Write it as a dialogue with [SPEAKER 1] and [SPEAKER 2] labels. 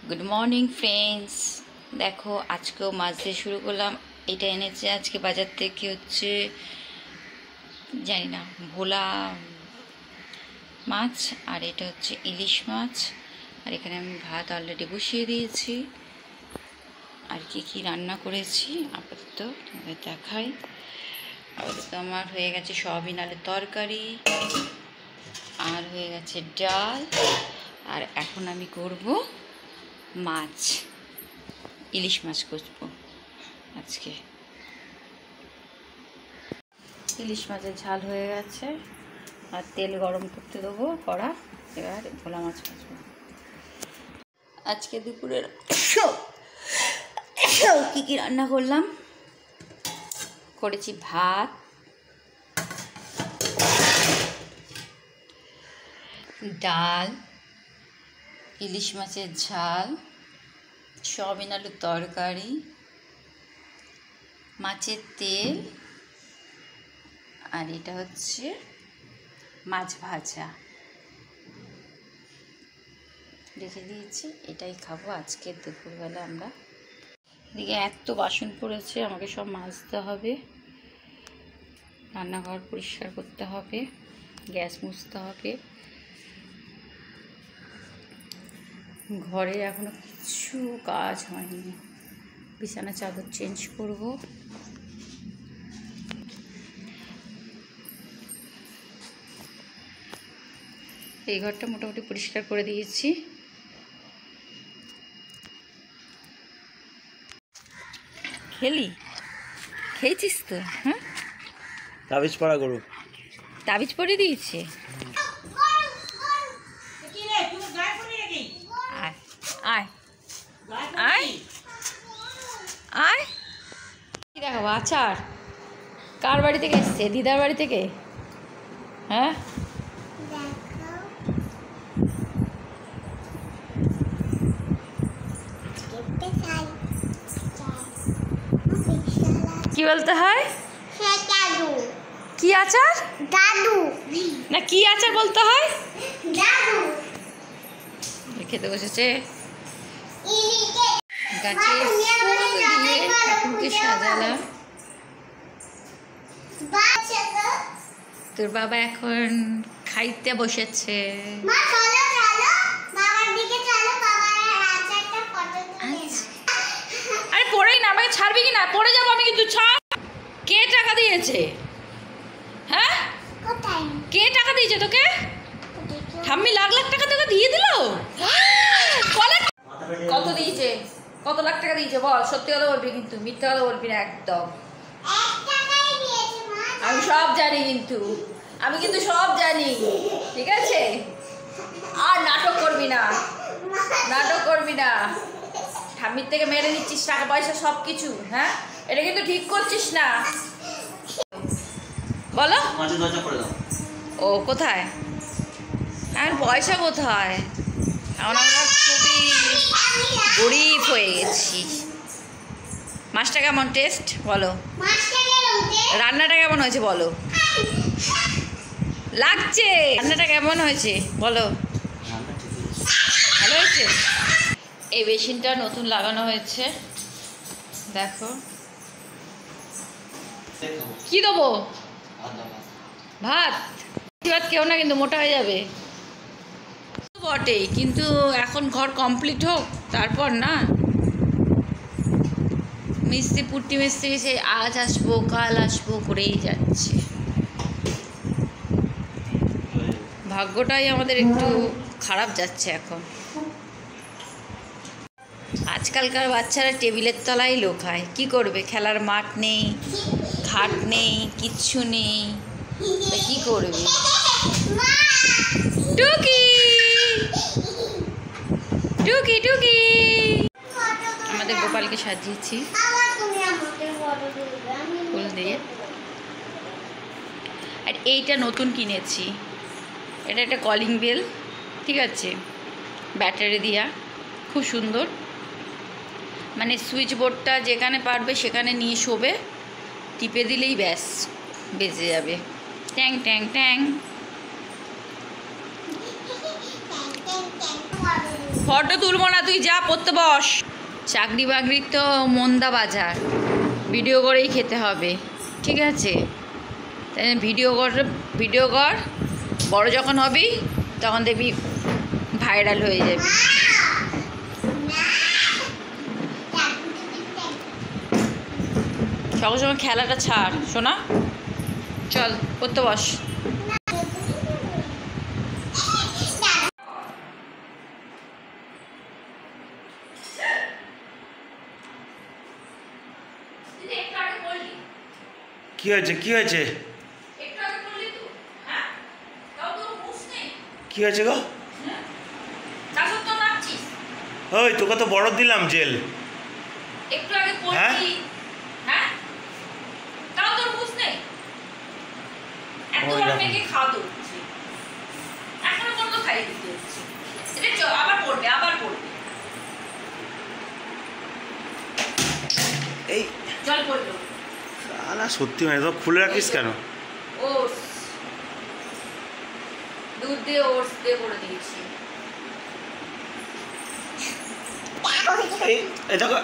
[SPEAKER 1] Good morning friends. দেখো আজকেও মাছ দিয়ে শুরু করলাম। এটা এনেছে আজকে বাজার থেকে, হচ্ছে জানি না ভোলা মাছ, আর এটা হচ্ছে ইলিশ মাছ। আর এখানে আমি ভাত অলরেডি বসিয়ে দিয়েছি। আর কি কি রান্না করেছি আপাতত তোমাদের দেখাই। আপাতত আমার হয়ে গেছে সয়াবিন আলুর তরকারি, আর হয়ে গেছে ডাল, আর এখন আমি করব মাছ, ইলিশ মাছ করবো আজকে। ইলিশ মাছের ঝাল হয়ে গেছে, আর তেল গরম করতে দেবো কড়া। এবার ভোলা মাছ ভাজবো। আজকে দুপুরের কী কী রান্না করলাম, করেছি ভাত, ডাল, ইলিশ মাছের ঝাল, সয়াবিন আলুর তরকারি, মাছের তেল, আর এটা হচ্ছে মাছ ভাজা রেখে দিয়েছি। এটাই খাবো আজকে দুপুরবেলা আমরা। এদিকে এত বাসন পড়েছে, আমাকে সব মাজতে হবে, রান্নাঘর পরিষ্কার করতে হবে, গ্যাস মুছতে হবে। ঘরে এখনো কিছু কাজ হয়নি, বিছানা চাদর চেঞ্জ করব। এই ঘরটা মোটামুটি পরিষ্কার করে দিয়েছি। খেয়েছিস তো? হ্যাঁ,
[SPEAKER 2] তাবিজ পড়া করু,
[SPEAKER 1] তাবিজ পরে দিয়েছে। আয় আয় আয়, কি দেখাবো? আচার কার বাড়ি থেকে এসছে? দিদার বাড়ি থেকে। হ্যাঁ, কি বলতে হয়? কি আচার? দাদু না, কি আচার বলতে হয়? দাদু। খেতে বসেছে, গাছে ফুল দিয়ে ঠাকুরকে সাজালাম। তোর বাবা এখন খাইতে বসেছে। আরে পড়েই না, আমাকে ছাড়বি কি না? পড়ে যাবো আমি কিন্তু। ছাড়। কে টাকা দিয়েছে? হ্যাঁ, কে টাকা দিয়েছে তোকে? ঠাম্মি লাখ লাখ টাকা তোকে দিয়ে দিল? কত দিয়েছে? কত লাখ টাকা দিয়েছে বল? সত্যি কথা বলবি কিন্তু, মিথ্যা কথা বলবি না একদম। আমি সব জানি কিন্তু, আমি কিন্তু সব জানি, ঠিক আছে? আর নাটক করবি না, নাটক করবি না। ঠাম্মির থেকে মেরে নিচ্ছিস টাকা পয়সা সব কিছু। হ্যাঁ, এটা কিন্তু ঠিক করছিস না। বলো। ও কোথায়? আর পয়সা কোথায়? এখন আমরা খুবই গরিব হয়ে গেছি। মাছটা কেমন টেস্ট বলো? রান্নাটা কেমন হয়েছে বলো? লাগছে? রান্নাটা কেমন হয়েছে বলো? ভালো হয়েছে। এই বেসিনটা নতুন লাগানো হয়েছে, দেখো। কি দেবো? ভাত। ভাত কেউ না, কিন্তু মোটা হয়ে যাবে বটেই, কিন্তু এখন ঘর কমপ্লিট হোক তারপর না। মিস্ত্রি পুট্টি মিস্ত্রি সে আজ আসবো কাল আসবো করেই যাচ্ছে। ভাগ্যটাই আমাদের একটু খারাপ যাচ্ছে এখন। আজকালকার বাচ্চারা টেবিলের তলায় লোকায়। কি করবে? খেলার মাঠ নেই, খাট নেই, কিচ্ছু নেই, তা কি করবে? টুকি টুকি টুকি, আমাদের গোপালকে সাজিয়েছি ফুল দিয়ে। আর এইটা নতুন কিনেছি, এটা একটা কলিং বেল, ঠিক আছে, ব্যাটারি দিয়া, খুব সুন্দর। মানে সুইচ বোর্ডটা যেখানে পারবে সেখানে নিয়ে শোবে, টিপে দিলেই ব্যাস বেজে যাবে, ট্যাং ট্যাং ট্যাং। ফটো তুলবো না, তুই যা পড়তে বস। চাকরি বাকরির তো মন্দা বাজার, ভিডিও করেই খেতে হবে, ঠিক আছে? তাই ভিডিও কর, বড় যখন হবি তখন দেখবি ভাইরাল হয়ে যাবে। সকাল সময় খেলাটা ছাড় শোনা, চল পড়তে বস।
[SPEAKER 2] কি হয়েছে কি হয়েছে কি হয়েছে গো? ওই তোকে তো বড় দিলাম জেল।
[SPEAKER 1] একটু আগে
[SPEAKER 2] হ্যাঁ?
[SPEAKER 1] পড়লি, হ্যাঁ? তাও তোর বুঝ নেই? এত
[SPEAKER 2] ওই
[SPEAKER 1] বড়
[SPEAKER 2] দেখো।
[SPEAKER 1] মেয়েকে খাওয়াতে হচ্ছে। এখনো পর্যন্ত খাইয়ে দিতে হচ্ছে। এটা আবার পড়বে।
[SPEAKER 2] এই
[SPEAKER 1] জল পড়লো।
[SPEAKER 2] শালা সত্যি মানে তো খুলে রাখিস কেন?
[SPEAKER 1] ওটস। দুধ দিয়ে ওটস দিয়ে করে দিয়েছি।
[SPEAKER 2] এই দেখো